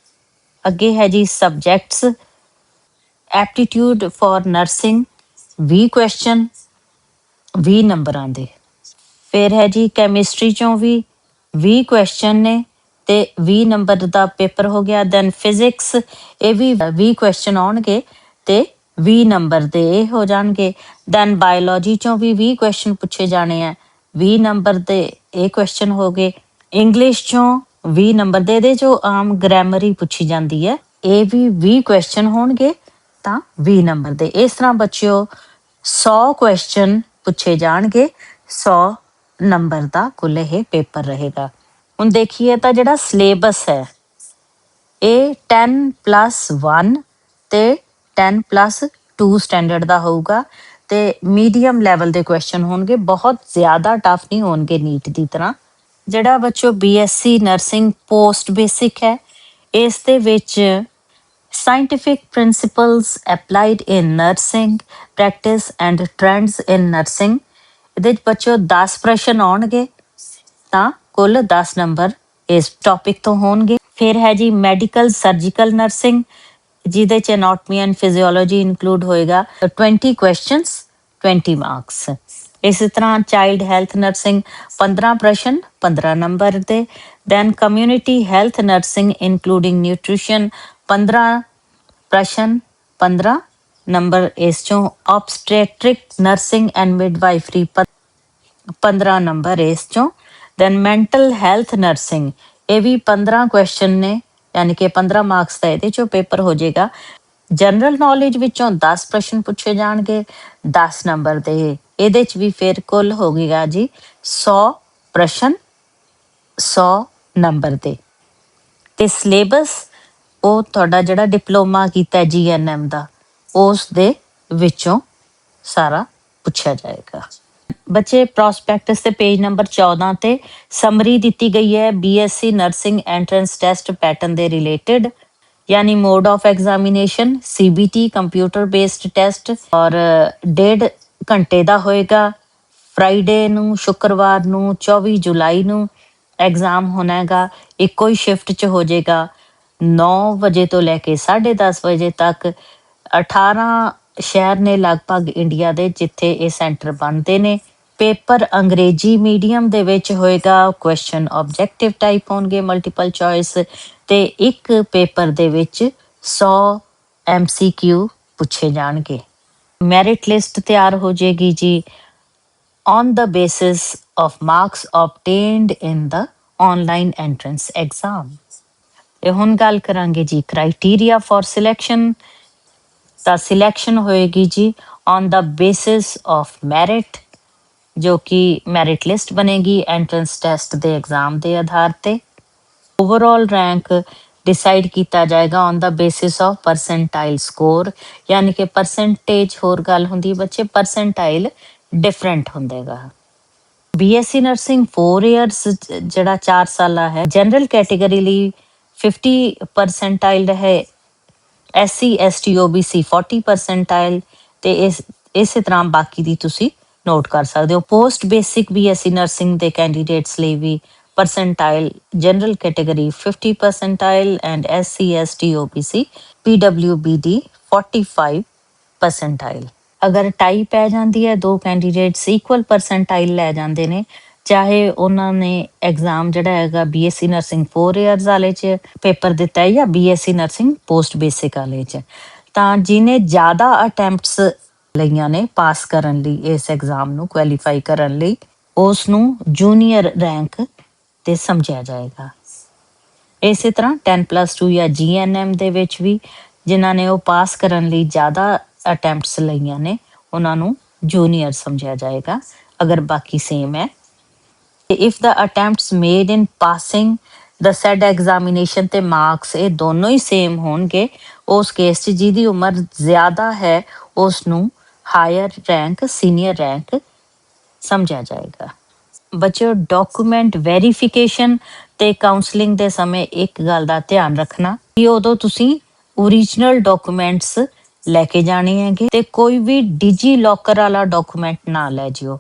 ਅੱਗੇ ਹੈ ਜੀ subjects. Aptitude for nursing 20 question 20 ਨੰਬਰਾਂ ਦੇ। ਫਿਰ ਹੈ ਜੀ ਕੈਮਿਸਟਰੀ ਚੋਂ ਵੀ 20 ਕੁਐਸਚਨ ਨੇ ਤੇ 20 ਨੰਬਰ ਦਾ ਪੇਪਰ ਹੋ ਗਿਆ। ਦੈਨ ਫਿਜ਼ਿਕਸ ਇਹ ਵੀ 20 ਕੁਐਸਚਨ ਆਉਣਗੇ ਤੇ 20 ਨੰਬਰ ਦੇ ਇਹ ਹੋ ਜਾਣਗੇ। ਦੈਨ ਬਾਇਓਲੋਜੀ ਚੋਂ ਵੀ 20 ਕੁਐਸਚਨ ਪੁੱਛੇ ਜਾਣੇ ਆ, 20 ਨੰਬਰ ਦੇ ਇਹ ਕੁਐਸਚਨ ਹੋ ਗਏ। ਇੰਗਲਿਸ਼ ਚੋਂ 20 ਨੰਬਰ ਦੇ, ਇਹਦੇ ਚੋਂ ਆਮ ਗ੍ਰਾਮਰ ਹੀ ਪੁੱਛੀ ਜਾਂਦੀ ਹੈ, ਇਹ ਵੀ 20 ਕੁਐਸਚਨ ਹੋਣਗੇ ਤਾਂ 20 ਨੰਬਰ ਦੇ। ਇਸ ਤਰ੍ਹਾਂ ਬੱਚਿਓ 100 ਕੁਐਸਚਨ ਪੁੱਛੇ ਜਾਣਗੇ, 100 ਨੰਬਰ ਦਾ ਕੁੱਲ ਇਹ ਪੇਪਰ ਰਹੇਗਾ। ਹੁਣ ਦੇਖੀਏ ਤਾਂ ਜਿਹੜਾ ਸਿਲੇਬਸ ਹੈ ਇਹ 10+1 ਤੇ 10+2 ਸਟੈਂਡਰਡ ਦਾ ਹੋਊਗਾ ਤੇ ਮੀਡੀਅਮ ਲੈਵਲ ਦੇ ਕੁਐਸਚਨ ਹੋਣਗੇ, ਬਹੁਤ ਜ਼ਿਆਦਾ ਟਫ ਨਹੀਂ ਹੋਣਗੇ ਨੀਟ ਦੀ ਤਰ੍ਹਾਂ। ਜਿਹੜਾ ਬੱਚੋ BSc ਨਰਸਿੰਗ ਪੋਸਟ ਬੇਸਿਕ ਹੈ ਇਸ ਦੇ ਵਿੱਚ scientific principles applied in nursing practice and trends in nursing, ਇਹਦੇ ਵਿੱਚ ਬੱਚਿਓ 10 ਪ੍ਰਸ਼ਨ ਆਉਣਗੇ ਤਾਂ ਕੁੱਲ 10 ਨੰਬਰ ਇਸ ਟੌਪਿਕ ਤੋਂ ਹੋਣਗੇ। ਫਿਰ ਹੈ ਜੀ ਮੈਡੀਕਲ ਸਰਜੀਕਲ ਨਰਸਿੰਗ, ਜਿਹਦੇ ਚ ਐਨਾਟਮੀ ਐਂਡ ਫਿਜ਼ੀਓਲੋਜੀ ਇਨਕਲੂਡ ਹੋਏਗਾ। 20 ਕੁਐਸਚਨਸ 20 ਮਾਰਕਸ। ਇਸੇ ਤਰ੍ਹਾਂ ਚਾਈਲਡ ਹੈਲਥ ਨਰਸਿੰਗ 15 ਪ੍ਰਸ਼ਨ 15 ਨੰਬਰ ਦੇ। Then community health nursing including nutrition 15 ਪ੍ਰਸ਼ਨ 15 ਨੰਬਰ ਇਸ ਚੋਂ। Obstetric nursing and midwifery 15 number ਇਸ ਚੋਂ। ਦੈਨ ਮੈਂਟਲ ਹੈਲਥ ਨਰਸਿੰਗ, ਇਹ ਵੀ 15 ਕੁਐਸਚਨ ਨੇ, ਯਾਨੀ ਕਿ 15 ਮਾਰਕਸ ਦਾ ਇਹਦੇ ਚੋਂ ਪੇਪਰ ਹੋ ਜਾਏਗਾ। ਜਨਰਲ ਨੌਲੇਜ ਵਿੱਚੋਂ 10 ਪ੍ਰਸ਼ਨ ਪੁੱਛੇ ਜਾਣਗੇ 10 ਨੰਬਰ ਦੇ। ਇਹਦੇ ਚ ਵੀ ਫਿਰ ਕੁੱਲ ਹੋ ਗਏਗਾ ਜੀ 100 ਪ੍ਰਸ਼ਨ 100 ਨੰਬਰ ਦੇ। ਤੇ ਸਿਲੇਬਸ ਉਹ ਤੁਹਾਡਾ ਜਿਹੜਾ ਡਿਪਲੋਮਾ ਕੀਤਾ GNM ਦਾ, ਉਸ ਦੇ ਵਿੱਚੋਂ ਸਾਰਾ ਪੁੱਛਿਆ ਜਾਏਗਾ। ਬੱਚੇ ਪ੍ਰੋਸਪੈਕਟਸ ਤੇ ਪੇਜ ਨੰਬਰ 14 ਤੇ ਸਮਰੀ ਦਿੱਤੀ ਗਈ ਹੈ BSc nursing entrance test pattern ਦੇ ਰਿਲੇਟਡ, ਯਾਨੀ mode of examination CBT computer based test, ਔਰ 1.5 ਘੰਟੇ ਦਾ ਹੋਏਗਾ। ਫਰਾਈਡੇ ਨੂੰ, ਸ਼ੁੱਕਰਵਾਰ ਨੂੰ 24 ਜੁਲਾਈ ਨੂੰ ਐਗਜ਼ਾਮ ਹੋਣਾ ਹੈਗਾ। ਇੱਕੋ ਹੀ ਸ਼ਿਫਟ 'ਚ ਹੋ ਜਾਏਗਾ 9 ਵਜੇ ਤੋਂ ਲੈ ਕੇ 10:30 ਵਜੇ ਤੱਕ। 18 ਸ਼ਹਿਰ ਨੇ ਲਗਭਗ ਇੰਡੀਆ ਦੇ ਜਿੱਥੇ ਇਹ ਸੈਂਟਰ ਬਣਦੇ ਨੇ। ਪੇਪਰ ਅੰਗਰੇਜ਼ੀ ਮੀਡੀਅਮ ਦੇ ਵਿੱਚ ਹੋਏਗਾ। ਕੁਐਸਚਨ ਆਬਜੈਕਟਿਵ ਟਾਈਪ ਹੋਣਗੇ, ਮਲਟੀਪਲ ਚੋਇਸ, ਤੇ ਇੱਕ ਪੇਪਰ ਦੇ ਵਿੱਚ 100 MCQ ਪੁੱਛੇ ਜਾਣਗੇ। ਮੈਰਿਟ ਲਿਸਟ ਤਿਆਰ ਹੋ ਜਾਏਗੀ ਜੀ on the basis of marks obtained in the online entrance exam। ਤੇ ਹੁਣ ਗੱਲ ਕਰਾਂਗੇ ਜੀ ਕ੍ਰਾਈਟੇਰੀਆ ਫॉर ਸਿਲੈਕਸ਼ਨ। ਤਾਂ ਸਿਲੈਕਸ਼ਨ ਹੋਏਗੀ ਜੀ on the basis of merit, ਜੋ ਕਿ ਮੈਰਿਟ ਲਿਸਟ ਬਣੇਗੀ ਐਂਟਰੈਂਸ ਟੈਸਟ ਦੇ ਐਗਜ਼ਾਮ ਦੇ ਆਧਾਰ ਤੇ। ਓਵਰਆਲ ਰੈਂਕ ਡਿਸਾਈਡ ਕੀਤਾ ਜਾਏਗਾ on the basis of percentile score, ਯਾਨੀ ਕਿ ਪਰਸੈਂਟੇਜ ਹੋਰ ਗੱਲ ਹੁੰਦੀ ਬੱਚੇ, ਪਰਸੈਂਟਾਈਲ ਡਿਫਰੈਂਟ ਹੁੰਦੇਗਾ। BSc ਨਰਸਿੰਗ 4 ਇਅਰਸ ਜਿਹੜਾ 4 ਸਾਲਾ ਹੈ, ਜਨਰਲ ਕੈਟੇਗਰੀ ਲਈ 50 ਪਰਸੈਂਟਾਈਲ ਹੈ, SC ST OBC 40 ਪਰਸੈਂਟਾਈਲ, ਤੇ ਇਸੇ ਤਰ੍ਹਾਂ ਬਾਕੀ ਦੀ ਤੁਸੀਂ ਨੋਟ ਕਰ ਸਕਦੇ ਹੋ। ਪੋਸਟ ਬੇਸਿਕ BSc ਨਰਸਿੰਗ ਦੇ ਕੈਂਡੀਡੇਟਸ ਲਈ ਵੀ percentile general category 50 percentile and SC ST OBC PWBD 45 percentile. ਅਗਰ ਟਾਈ ਪੈ ਜਾਂਦੀ ਹੈ, ਦੋ ਕੈਂਡੀਡੇਟਸ ਇਕੁਅਲ ਪਰਸੈਂਟਾਈਲ ਲੈ ਜਾਂਦੇ ਨੇ, ਚਾਹੇ ਉਹਨਾਂ ਨੇ ਐਗਜ਼ਾਮ ਜਿਹੜਾ ਹੈਗਾ BSc ਨਰਸਿੰਗ 4 ਇਅਰਸ ਵਾਲੇ 'ਚ ਪੇਪਰ ਦਿੱਤਾ ਹੈ ਜਾਂ BSc ਨਰਸਿੰਗ ਪੋਸਟ ਬੇਸਿਕ ਵਾਲੇ 'ਚ, ਤਾਂ ਜਿਹਨੇ ਜ਼ਿਆਦਾ ਅਟੈਂਪਟਸ ਲਈਆਂ ਨੇ ਪਾਸ ਕਰਨ ਲਈ, ਇਸ ਐਗਜ਼ਾਮ ਨੂੰ ਕੁਆਲੀਫਾਈ ਕਰਨ ਲਈ, ਉਸ ਨੂੰ ਜੂਨੀਅਰ ਰੈਂਕ ਤੇ ਸਮਝਿਆ ਜਾਏਗਾ। ਇਸੇ ਤਰ੍ਹਾਂ 10+2 ਜਾਂ GNM ਦੇ ਵਿੱਚ ਵੀ ਜਿਨ੍ਹਾਂ ਨੇ ਉਹ ਪਾਸ ਕਰਨ ਲਈ ਜ਼ਿਆਦਾ ਅਟੈਂਪਟਸ ਲਈਆਂ ਨੇ, ਉਹਨਾਂ ਨੂੰ ਜੂਨੀਅਰ ਸਮਝਿਆ ਜਾਏਗਾ, ਅਗਰ ਬਾਕੀ ਸੇਮ ਹੈ। If the attempts made in passing the said examination ਤੇ ਮਾਰਕਸ ਇਹ ਦੋਨੋਂ ਹੀ ਸੇਮ ਹੋਣਗੇ, ਉਸ ਕੇਸ 'ਚ ਜਿਹਦੀ ਉਮਰ ਜ਼ਿਆਦਾ ਹੈ ਉਸ ਨੂੰ ਹਾਇਰ ਰੈਂਕ, ਸੀਨੀਅਰ ਰੈਂਕ ਸਮਝਿਆ ਜਾਏਗਾ। ਬੱਚਿਓ ਡਾਕੂਮੈਂਟ ਵੈਰੀਫਿਕੇਸ਼ਨ ਤੇ ਕਾਉਂਸਲਿੰਗ ਦੇ ਸਮੇਂ ਇੱਕ ਗੱਲ ਦਾ ਧਿਆਨ ਰੱਖਣਾ ਕਿ ਉਦੋਂ ਤੁਸੀਂ ਓਰੀਜਨਲ ਡਾਕੂਮੈਂਟਸ ਲੈ ਕੇ ਜਾਣੇ ਹੈਗੇ, ਤੇ ਕੋਈ ਵੀ ਡਿਜੀ ਲੋਕਰ ਵਾਲਾ ਡਾਕੂਮੈਂਟ ਨਾ ਲੈ ਜਿਓ।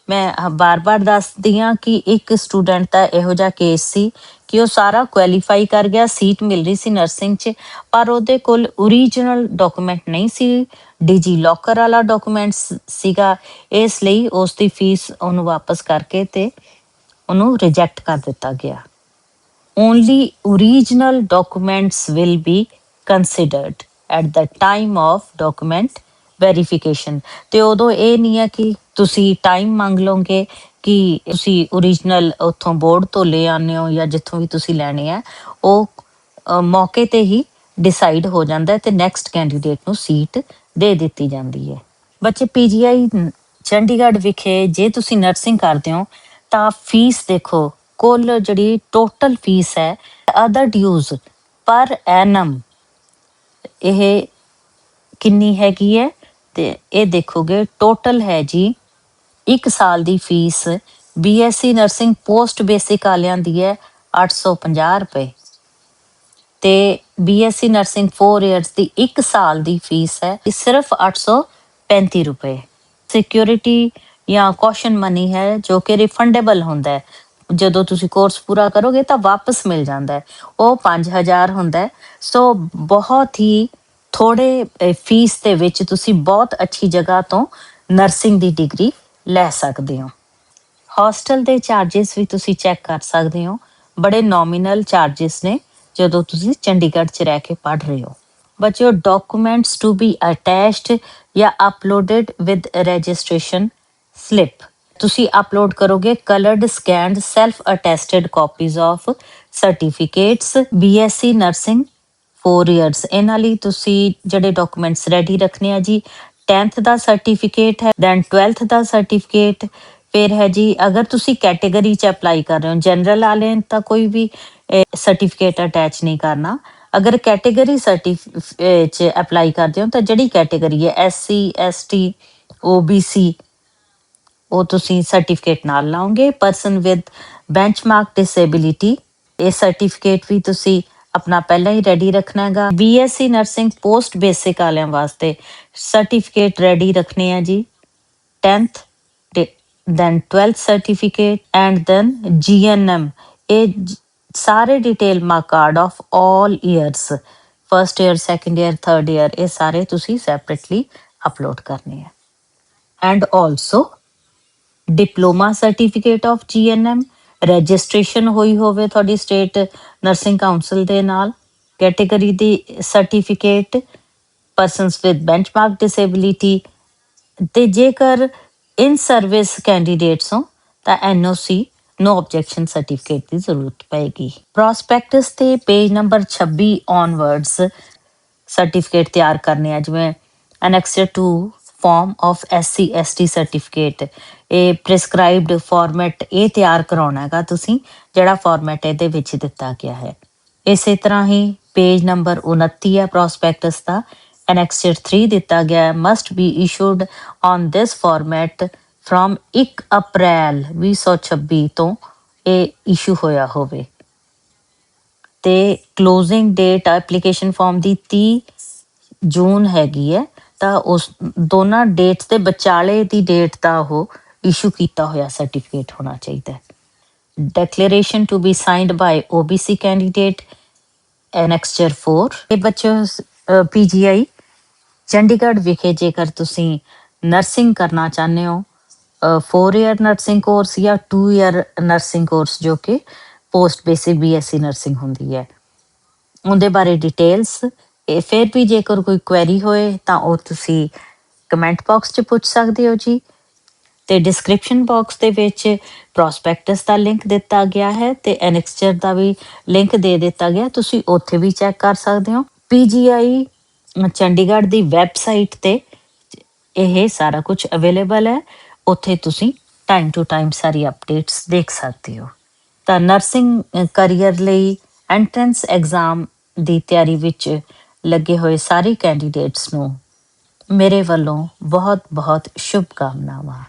ਮੈਂ ਬਾਰ-ਬਾਰ ਦੱਸਦੀ ਹਾਂ ਕਿ ਇੱਕ ਸਟੂਡੈਂਟ ਦਾ ਇਹੋ ਜਿਹਾ ਕੇਸ ਸੀ ਕਿ ਉਹ ਸਾਰਾ ਕੁਆਲੀਫਾਈ ਕਰ ਗਿਆ, ਸੀਟ ਮਿਲ ਰਹੀ ਸੀ ਨਰਸਿੰਗ 'ਚ, ਪਰ ਉਹਦੇ ਕੋਲ ਓਰੀਜਨਲ ਡਾਕੂਮੈਂਟ ਨਹੀਂ ਸੀ, ਡਿਜੀ ਲੋਕਰ ਵਾਲਾ ਡਾਕੂਮੈਂਟਸ ਸੀਗਾ। ਇਸ ਲਈ ਉਸ ਦੀ ਫੀਸ ਉਹਨੂੰ ਵਾਪਸ ਕਰਕੇ ਤੇ ਉਹਨੂੰ ਰਿਜੈਕਟ ਕਰ ਦਿੱਤਾ ਗਿਆ। Only original documents will be considered at the time of document verification. ਤੇ ਉਦੋਂ ਇਹ ਨਹੀਂ ਹੈ ਕਿ ਤੁਸੀਂ ਟਾਈਮ ਮੰਗ ਲਓਗੇ ਕਿ ਤੁਸੀਂ ਓਰੀਜਨਲ ਉੱਥੋਂ ਬੋਰਡ ਤੋਂ ਲੈ ਆਉਂਦੇ ਹੋ ਜਾਂ ਜਿੱਥੋਂ ਵੀ ਤੁਸੀਂ ਲੈਣੇ ਆ, ਉਹ ਮੌਕੇ ਤੇ ਹੀ ਡਿਸਾਈਡ ਹੋ ਜਾਂਦਾ ਤੇ ਨੈਕਸਟ ਕੈਂਡੀਡੇਟ ਨੂੰ ਸੀਟ ਦੇ ਦਿੱਤੀ ਜਾਂਦੀ ਹੈ। ਬੱਚੇ PGI ਚੰਡੀਗੜ੍ਹ ਵਿਖੇ ਜੇ ਤੁਸੀਂ ਨਰਸਿੰਗ ਕਰਦੇ ਹੋ ਤਾਂ ਫੀਸ ਦੇਖੋ, ਕੁੱਲ ਜਿਹੜੀ ਟੋਟਲ ਫੀਸ ਹੈ ਅਦਰ ਡਿਊਜ਼ ਪਰ ਐਨਮ ਇਹ ਕਿੰਨੀ ਹੈਗੀ ਹੈ, ਤੇ ਇਹ ਦੇਖੋਗੇ ਟੋਟਲ ਹੈ ਜੀ 1 ਸਾਲ ਦੀ fee BSc nursing post basic ਵਾਲਿਆਂ ਦੀ ਹੈ 850 ਰੁਪਏ, ਤੇ BSc ਨਰਸਿੰਗ 4 ਇਅਰਸ ਦੀ 1 ਸਾਲ ਦੀ ਫੀਸ ਹੈ ਸਿਰਫ 835 ਰੁਪਏ। ਸਿਕਿਉਰਿਟੀ ਜਾਂ ਕੌਸ਼ਨ ਮਨੀ ਹੈ ਜੋ ਕਿ ਰਿਫੰਡੇਬਲ ਹੁੰਦਾ ਹੈ, ਜਦੋਂ ਤੁਸੀਂ ਕੋਰਸ ਪੂਰਾ ਕਰੋਗੇ ਤਾਂ ਵਾਪਸ ਮਿਲ ਜਾਂਦਾ ਹੈ, ਉਹ 5000 ਹੁੰਦਾ ਹੈ। ਸੋ ਬਹੁਤ ਹੀ ਥੋੜੇ ਫੀਸ ਦੇ ਵਿੱਚ ਤੁਸੀਂ ਬਹੁਤ ਅੱਛੀ ਜਗ੍ਹਾ ਤੋਂ ਨਰਸਿੰਗ ਦੀ ਡਿਗਰੀ ਲੈ ਸਕਦੇ ਹੋ। ਹੋਸਟਲ ਦੇ ਚਾਰजेस ਵੀ ਤੁਸੀਂ ਚੈੱਕ ਕਰ ਸਕਦੇ ਹੋ, ਬੜੇ ਨੋਮੀਨਲ ਚਾਰजेस ਨੇ ਜਦੋਂ ਤੁਸੀਂ ਚੰਡੀਗੜ੍ਹ 'ਚ ਰਹਿ ਕੇ ਪੜ੍ਹ ਰਹੇ ਹੋ। But your documents to be attached ਜਾਂ ਅਪਲੋਡਡ ਵਿਦ ਰਜਿਸਟ੍ਰੇਸ਼ਨ ਸਲਿੱਪ। ਤੁਸੀਂ ਅਪਲੋਡ ਕਰੋਗੇ coloured scanned self attested copies of certificates BSc nursing 4 years. ਇਹਨਾਂ ਲਈ ਤੁਸੀਂ ਜਿਹੜੇ ਡਾਕੂਮੈਂਟਸ ਰੈਡੀ ਰੱਖਣੇ ਆ ਜੀ, 10th ਦਾ ਸਰਟੀਫਿਕੇਟ ਹੈ, ਦੈਨ 12th ਦਾ ਸਰਟੀਫਿਕੇਟ। ਫਿਰ ਹੈ ਜੀ ਅਗਰ ਤੁਸੀਂ ਕੈਟੇਗਰੀ 'ਚ ਅਪਲਾਈ ਕਰ ਰਹੇ ਹੋ, ਜਨਰਲ ਵਾਲੇ ਤਾਂ ਕੋਈ ਵੀ ਸਰਟੀਫਿਕੇਟ ਅਟੈਚ ਨਹੀਂ ਕਰਨਾ। ਅਗਰ ਕੈਟੇਗਰੀ 'ਚ ਅਪਲਾਈ ਕਰਦੇ ਹੋ ਤਾਂ ਜਿਹੜੀ ਕੈਟੇਗਰੀ ਹੈ SC ST OBC, ਉਹ ਤੁਸੀਂ ਸਰਟੀਫਿਕੇਟ ਨਾਲ ਲਾਓਗੇ। ਪਰਸਨ ਵਿਦ ਬੈਂਚਮਾਰਕ ਡਿਸੇਬਿਲਿਟੀ, ਇਹ ਸਰਟੀਫਿਕੇਟ ਵੀ ਤੁਸੀਂ ਆਪਣਾ ਪਹਿਲਾਂ ਹੀ ਰੈਡੀ ਰੱਖਣਾ ਹੈਗਾ। BSc ਨਰਸਿੰਗ ਪੋਸਟ ਬੇਸਿਕ ਵਾਲਿਆਂ ਵਾਸਤੇ ਸਰਟੀਫਿਕੇਟ ਰੈਡੀ ਰੱਖਣੇ ਆ ਜੀ, 10th then 12th certificate and then GNM, ਇਹ ਸਾਰੇ detail mark card of all years, first year, second year, third year, ਇਹ ਸਾਰੇ ਤੁਸੀਂ ਸੈਪਰੇਟਲੀ ਅਪਲੋਡ ਕਰਨੇ ਆ। And also diploma certificate of GNM, registration ਹੋਈ ਹੋਵੇ ਤੁਹਾਡੀ ਸਟੇਟ ਨਰਸਿੰਗ ਕਾਉਂਸਲ ਦੇ ਨਾਲ, category the certificate, persons with benchmark disability, ਤੇ ਜੇਕਰ ਇਨ ਸਰਵਿਸ ਕੈਂਡੀਡੇਟਸ ਹੋ ਤਾਂ NOC ਨੋ ਆਬਜੈਕਸ਼ਨ ਸਰਟੀਫਿਕੇਟ ਦੀ ਜ਼ਰੂਰਤ ਪਏਗੀ। ਪ੍ਰੋਸਪੈਕਟਸ ਤੇ ਪੇਜ ਨੰਬਰ 26 ਔਨਵਰਡਸ ਸਰਟੀਫਿਕੇਟ ਤਿਆਰ ਕਰਨੇ ਆ, ਜਿਵੇਂ ਐਨੈਕਸਰ 2 farm of SC ST certificate, ਇਹ ਪ੍ਰਿਸਕ੍ਰਾਈਬਡ ਫਾਰਮੈਟ ਇਹ ਤਿਆਰ ਕਰਾਉਣਾ ਹੈਗਾ ਤੁਸੀਂ, ਜਿਹੜਾ ਫਾਰਮੈਟ ਇਹਦੇ ਵਿੱਚ ਦਿੱਤਾ ਗਿਆ ਹੈ। ਇਸੇ ਤਰ੍ਹਾਂ ਹੀ ਪੇਜ ਨੰਬਰ 29 ਹੈ ਪ੍ਰੋਸਪੈਕਟਸ ਦਾ, ਐਨੈਕਸਰ 3 ਦਿੱਤਾ ਗਿਆ, must B issued on this format from 1 ਅਪ੍ਰੈਲ 2026 ਤੋਂ ਇਹ ਇਸ਼ੂ ਹੋਇਆ ਹੋਵੇ। ਤੇ ਕਲੋਜ਼ਿੰਗ ਡੇਟ ਐਪਲੀਕੇਸ਼ਨ ਫਾਰਮ ਦੀ 30 ਜੂਨ ਹੈਗੀ ਹੈ, ਤਾਂ ਉਸ ਦੋਨਾਂ ਡੇਟਸ ਦੇ ਵਿਚਾਲੇ ਦੀ ਡੇਟ ਦਾ ਉਹ ਇਸ਼ੂ ਕੀਤਾ ਹੋਇਆ ਸਰਟੀਫਿਕੇਟ ਹੋਣਾ ਚਾਹੀਦਾ ਹੈ। Declaration to be signed by OBC candidate, annexure 4। ਇਹ ਬੱਚੋ PGI ਚੰਡੀਗੜ੍ਹ ਵਿਖੇ ਜੇਕਰ ਤੁਸੀਂ ਨਰਸਿੰਗ ਕਰਨਾ ਚਾਹੁੰਦੇ ਹੋ, 4 ਇਅਰ ਨਰਸਿੰਗ ਕੋਰਸ ਜਾਂ 2 ਇਅਰ ਨਰਸਿੰਗ ਕੋਰਸ ਜੋ ਕਿ ਪੋਸਟ ਬੇਸਿਕ BSc ਨਰਸਿੰਗ ਹੁੰਦੀ ਹੈ, ਉਹਦੇ ਬਾਰੇ ਡਿਟੇਲਸ। ਫਿਰ ਵੀ ਜੇਕਰ ਕੋਈ ਕੁਐਰੀ ਹੋਏ ਤਾਂ ਉਹ ਤੁਸੀਂ ਕਮੈਂਟ ਬਾਕਸ 'ਚ ਪੁੱਛ ਸਕਦੇ ਹੋ ਜੀ। ਤੇ ਡਿਸਕ੍ਰਿਪਸ਼ਨ ਬਾਕਸ ਦੇ ਵਿੱਚ ਪ੍ਰੋਸਪੈਕਟਸ ਦਾ ਲਿੰਕ ਦਿੱਤਾ ਗਿਆ ਹੈ ਤੇ ਐਨੈਕਸਚਰ ਦਾ ਵੀ ਲਿੰਕ ਦੇ ਦਿੱਤਾ ਗਿਆ, ਤੁਸੀਂ ਉੱਥੇ ਵੀ ਚੈੱਕ ਕਰ ਸਕਦੇ ਹੋ। PGI ਚੰਡੀਗੜ੍ਹ ਦੀ ਵੈਬਸਾਈਟ ਤੇ ਇਹ ਸਾਰਾ ਕੁਝ ਅਵੇਲੇਬਲ ਹੈ, ਉੱਥੇ ਤੁਸੀਂ ਟਾਈਮ ਟੂ ਟਾਈਮ ਸਾਰੀ ਅਪਡੇਟਸ ਦੇਖ ਸਕਦੇ ਹੋ। ਤਾਂ ਨਰਸਿੰਗ ਕਰੀਅਰ ਲਈ ਐਂਟਰੈਂਸ ਐਗਜ਼ਾਮ ਦੀ ਤਿਆਰੀ ਵਿੱਚ ਲੱਗੇ ਹੋਏ ਸਾਰੇ ਕੈਂਡੀਡੇਟਸ ਨੂੰ ਮੇਰੇ ਵੱਲੋਂ ਬਹੁਤ ਬਹੁਤ ਸ਼ੁਭਕਾਮਨਾਵਾਂ।